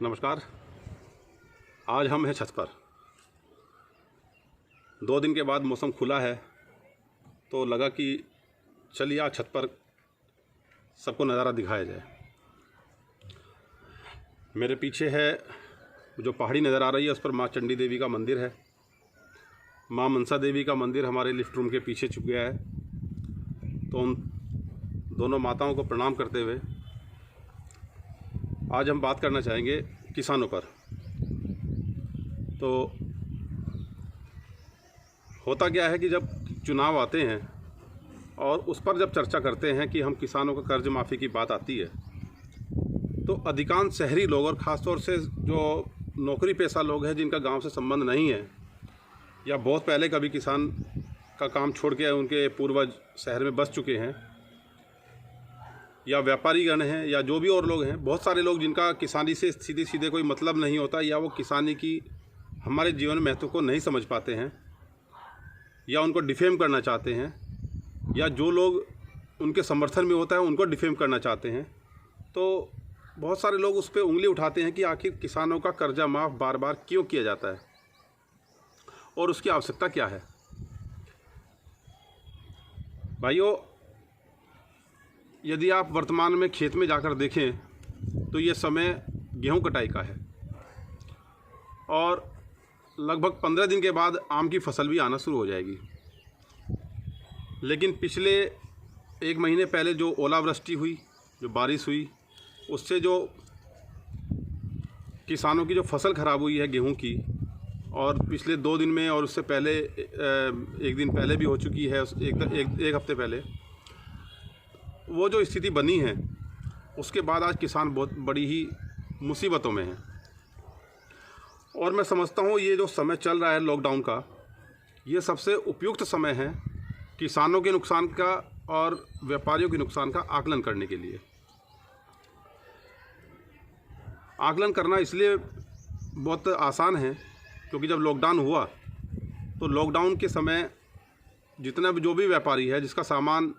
नमस्कार। आज हम हैं छत पर। 2 दिन के बाद मौसम खुला है तो लगा कि चलिए आज छत पर सबको नज़ारा दिखाया जाए। मेरे पीछे है जो पहाड़ी नज़र आ रही है, उस पर माँ चंडी देवी का मंदिर है। माँ मनसा देवी का मंदिर हमारे लिफ्ट रूम के पीछे छुप गया है। तो उन दोनों माताओं को प्रणाम करते हुए आज हम बात करना चाहेंगे किसानों पर। तो होता क्या है कि जब चुनाव आते हैं और उस पर जब चर्चा करते हैं कि हम किसानों का कर्ज माफ़ी की बात आती है, तो अधिकांश शहरी लोग और ख़ासतौर से जो नौकरी पेशा लोग हैं जिनका गांव से संबंध नहीं है या बहुत पहले कभी किसान का काम छोड़ के उनके पूर्वज शहर में बस चुके हैं, या व्यापारीगण हैं, या जो भी और लोग हैं, बहुत सारे लोग जिनका किसानी से सीधे सीधे कोई मतलब नहीं होता, या वो किसानी की हमारे जीवन महत्व को नहीं समझ पाते हैं, या उनको डिफेम करना चाहते हैं, या जो लोग उनके समर्थन में होता है उनको डिफेम करना चाहते हैं। तो बहुत सारे लोग उस पर उंगली उठाते हैं कि आखिर किसानों का कर्जा माफ़ बार बार क्यों किया जाता है और उसकी आवश्यकता क्या है। भाइयों, यदि आप वर्तमान में खेत में जाकर देखें तो ये समय गेहूं कटाई का है और लगभग 15 दिन के बाद आम की फसल भी आना शुरू हो जाएगी। लेकिन पिछले 1 महीने पहले जो ओलावृष्टि हुई, जो बारिश हुई, उससे जो किसानों की जो फसल ख़राब हुई है गेहूं की, और पिछले 2 दिन में और उससे पहले 1 दिन पहले भी हो चुकी है, एक हफ्ते पहले, वो जो स्थिति बनी है उसके बाद आज किसान बहुत बड़ी ही मुसीबतों में हैं। और मैं समझता हूँ ये जो समय चल रहा है लॉकडाउन का, ये सबसे उपयुक्त समय है किसानों के नुकसान का और व्यापारियों के नुकसान का आकलन करने के लिए। आकलन करना इसलिए बहुत आसान है क्योंकि जब लॉकडाउन हुआ तो लॉकडाउन के समय जितना भी जो भी व्यापारी है जिसका सामान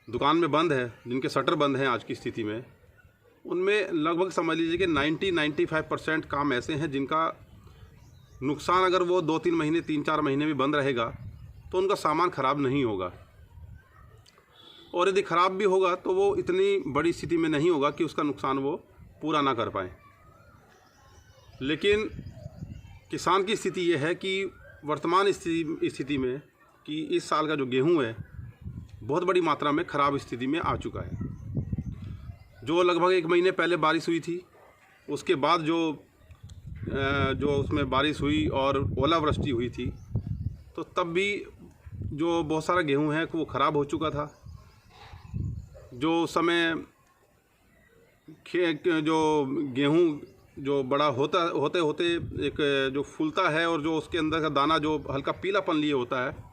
दुकान में बंद है, जिनके शटर बंद हैं आज की स्थिति में, उनमें लगभग समझ लीजिए कि 90-95% काम ऐसे हैं जिनका नुकसान अगर वो 2-3 महीने 3-4 महीने भी बंद रहेगा तो उनका सामान ख़राब नहीं होगा, और यदि ख़राब भी होगा तो वो इतनी बड़ी स्थिति में नहीं होगा कि उसका नुकसान वो पूरा ना कर पाए। लेकिन किसान की स्थिति ये है कि वर्तमान स्थिति में कि इस साल का जो गेहूँ है बहुत बड़ी मात्रा में ख़राब स्थिति में आ चुका है। जो लगभग 1 महीने पहले बारिश हुई थी, उसके बाद जो उसमें बारिश हुई और ओलावृष्टि हुई थी, तो तब भी जो बहुत सारा गेहूं है वो ख़राब हो चुका था। जो समय जो गेहूं जो बड़ा होते होते एक जो फूलता है और जो उसके अंदर का दाना जो हल्का पीलापन लिए होता है,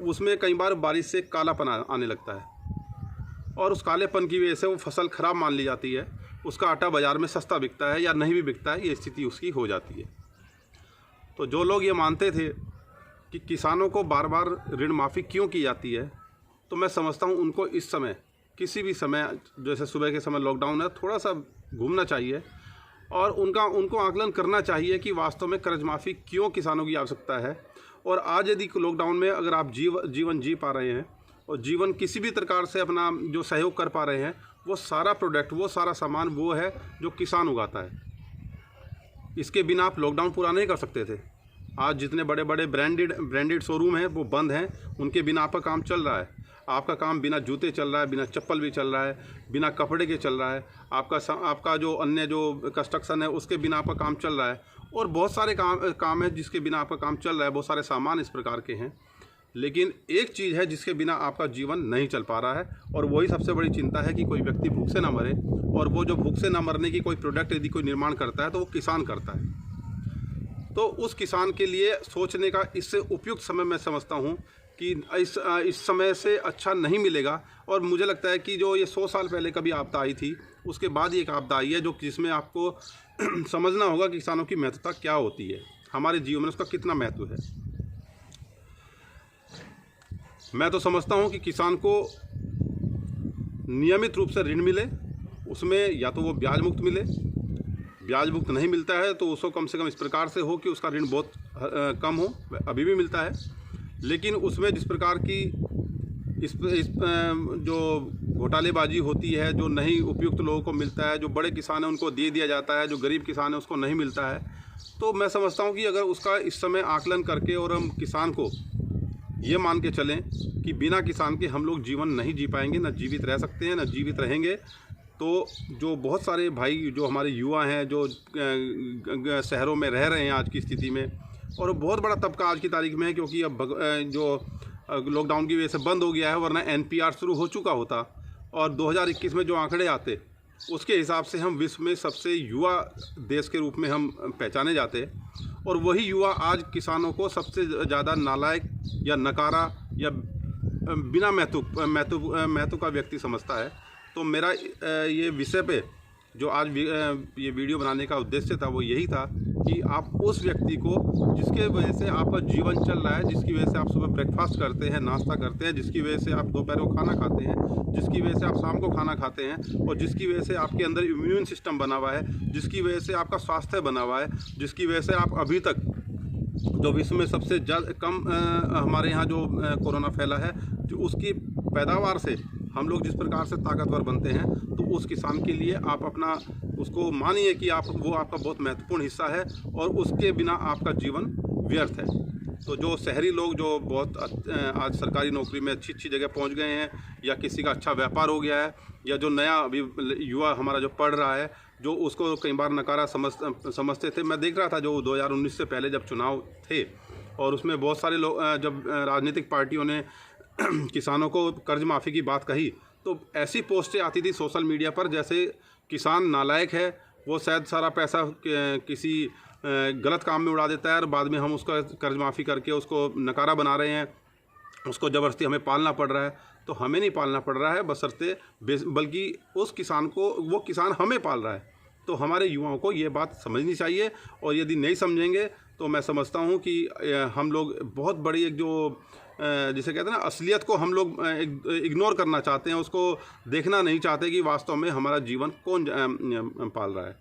उसमें कई बार बारिश से कालापन आने लगता है और उस कालेपन की वजह से वो फसल ख़राब मान ली जाती है। उसका आटा बाज़ार में सस्ता बिकता है या नहीं भी बिकता है, ये स्थिति उसकी हो जाती है। तो जो लोग ये मानते थे कि किसानों को बार बार ऋण माफ़ी क्यों की जाती है, तो मैं समझता हूँ उनको इस समय किसी भी समय, जैसे सुबह के समय लॉकडाउन है, थोड़ा सा घूमना चाहिए और उनको आकलन करना चाहिए कि वास्तव में कर्ज माफ़ी क्यों किसानों की आवश्यकता है। और आज यदि लॉकडाउन में अगर आप जीवन जी पा रहे हैं और जीवन किसी भी प्रकार से अपना जो सहयोग कर पा रहे हैं, वो सारा प्रोडक्ट, वो सारा सामान वो है जो किसान उगाता है। इसके बिना आप लॉकडाउन पूरा नहीं कर सकते थे। आज जितने बड़े बड़े ब्रांडेड शोरूम हैं वो बंद हैं, उनके बिना आपका काम चल रहा है। आपका काम बिना जूते चल रहा है, बिना चप्पल भी चल रहा है, बिना कपड़े के चल रहा है। आपका जो अन्य जो कंस्ट्रक्शन है उसके बिना आपका काम चल रहा है, और बहुत सारे काम है जिसके बिना आपका काम चल रहा है। बहुत सारे सामान इस प्रकार के हैं। लेकिन एक चीज़ है जिसके बिना आपका जीवन नहीं चल पा रहा है, और वही सबसे बड़ी चिंता है कि कोई व्यक्ति भूख से ना मरे। और वो जो भूख से ना मरने की कोई प्रोडक्ट यदि कोई निर्माण करता है तो वो किसान करता है। तो उस किसान के लिए सोचने का इससे उपयुक्त समय मैं समझता हूँ कि इस समय से अच्छा नहीं मिलेगा। और मुझे लगता है कि जो ये 100 साल पहले कभी आपदा आई थी, उसके बाद ये एक आपदा आई है जिसमें आपको समझना होगा कि किसानों की महत्वता क्या होती है, हमारे जीवन में उसका कितना महत्व है। मैं तो समझता हूँ कि किसान को नियमित रूप से ऋण मिले, उसमें या तो वो ब्याज मुक्त मिले ब्याज मुक्त नहीं मिलता है तो उसको कम से कम इस प्रकार से हो कि उसका ऋण बहुत कम हो, अभी भी मिलता है, लेकिन उसमें जिस प्रकार की इस जो घोटालेबाजी होती है, जो नहीं उपयुक्त लोगों को मिलता है, जो बड़े किसान हैं उनको दे दिया जाता है, जो गरीब किसान है उसको नहीं मिलता है। तो मैं समझता हूँ कि अगर उसका इस समय आकलन करके और हम किसान को ये मान के चलें कि बिना किसान के हम लोग जीवन नहीं जी पाएंगे, ना जीवित रह सकते हैं, ना जीवित रहेंगे, तो जो बहुत सारे भाई जो हमारे युवा हैं जो शहरों में रह रहे हैं आज की स्थिति में, और बहुत बड़ा तबका आज की तारीख में है, क्योंकि अब जो लॉकडाउन की वजह से बंद हो गया है, वरना एनपीआर शुरू हो चुका होता और 2021 में जो आंकड़े आते उसके हिसाब से हम विश्व में सबसे युवा देश के रूप में हम पहचाने जाते, और वही युवा आज किसानों को सबसे ज़्यादा नालायक या नकारा या बिना महत्व का व्यक्ति समझता है। तो मेरा ये विषय पे जो आज ये वीडियो बनाने का उद्देश्य था वो यही था कि आप उस व्यक्ति को जिसके वजह से आपका जीवन चल रहा है, जिसकी वजह से आप सुबह ब्रेकफास्ट करते हैं, नाश्ता करते हैं, जिसकी वजह से आप दोपहर को खाना खाते हैं, जिसकी वजह से आप शाम को खाना खाते हैं, और जिसकी वजह से आपके अंदर इम्यून सिस्टम बना हुआ है, जिसकी वजह से आपका स्वास्थ्य बना हुआ है, जिसकी वजह से आप अभी तक जो विश्व में सबसे कम हमारे यहाँ जो कोरोना फैला है, जो उसकी पैदावार से हम लोग जिस प्रकार से ताकतवर बनते हैं, तो उस किसान के लिए आप अपना उसको मानिए कि वो आपका बहुत महत्वपूर्ण हिस्सा है, और उसके बिना आपका जीवन व्यर्थ है। तो जो शहरी लोग जो बहुत आज सरकारी नौकरी में अच्छी जगह पहुंच गए हैं, या किसी का अच्छा व्यापार हो गया है, या जो नया अभी युवा हमारा जो पढ़ रहा है, जो उसको कई बार नकारा समझते थे। मैं देख रहा था जो 2019 से पहले जब चुनाव थे और उसमें बहुत सारे लोग जब राजनीतिक पार्टियों ने किसानों को कर्ज माफ़ी की बात कही, तो ऐसी पोस्टें आती थी सोशल मीडिया पर जैसे किसान नालायक है, वो शायद सारा पैसा किसी गलत काम में उड़ा देता है और बाद में हम उसका कर्ज माफ़ी करके उसको नकारा बना रहे हैं, उसको ज़बरदस्ती हमें पालना पड़ रहा है। तो हमें नहीं पालना पड़ रहा है बशर्ते, बल्कि उस किसान को, वो किसान हमें पाल रहा है। तो हमारे युवाओं को ये बात समझनी चाहिए, और यदि नहीं समझेंगे तो मैं समझता हूँ कि हम लोग बहुत बड़ी एक जो जिसे कहते हैं ना असलियत को हम लोग इग्नोर करना चाहते हैं, उसको देखना नहीं चाहते कि वास्तव में हमारा जीवन कौन पाल रहा है।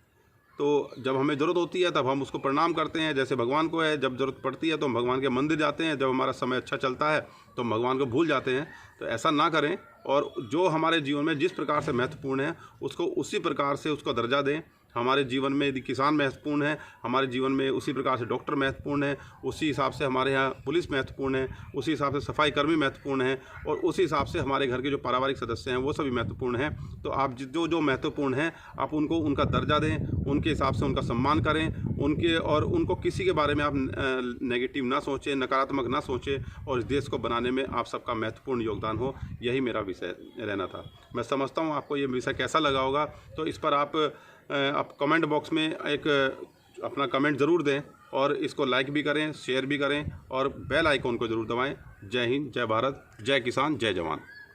तो जब हमें ज़रूरत होती है तब हम उसको प्रणाम करते हैं, जैसे भगवान को है, जब ज़रूरत पड़ती है तो हम भगवान के मंदिर जाते हैं, जब हमारा समय अच्छा चलता है तो हम भगवान को भूल जाते हैं। तो ऐसा ना करें, और जो हमारे जीवन में जिस प्रकार से महत्वपूर्ण है उसको उसी प्रकार से उसको दर्जा दें। हमारे जीवन में यदि किसान महत्वपूर्ण है, हमारे जीवन में उसी प्रकार से डॉक्टर महत्वपूर्ण है, उसी हिसाब से हमारे यहाँ पुलिस महत्वपूर्ण है, उसी हिसाब से सफाई कर्मी महत्वपूर्ण है, और उसी हिसाब से हमारे घर के जो पारिवारिक सदस्य हैं वो सभी महत्वपूर्ण हैं। तो आप जो महत्वपूर्ण हैं आप उनको उनका दर्जा दें, उनके हिसाब से उनका सम्मान करें, और उनको किसी के बारे में आप नेगेटिव ना सोचें, नकारात्मक ना सोचें, और इस देश को बनाने में आप सबका महत्वपूर्ण योगदान हो। यही मेरा विषय रहना था। मैं समझता हूँ आपको ये विषय कैसा लगा होगा, तो इस पर आप कमेंट बॉक्स में एक अपना कमेंट ज़रूर दें, और इसको लाइक भी करें, शेयर भी करें, और बेल आइकॉन को ज़रूर दबाएं। जय हिंद, जय भारत, जय किसान, जय जवान।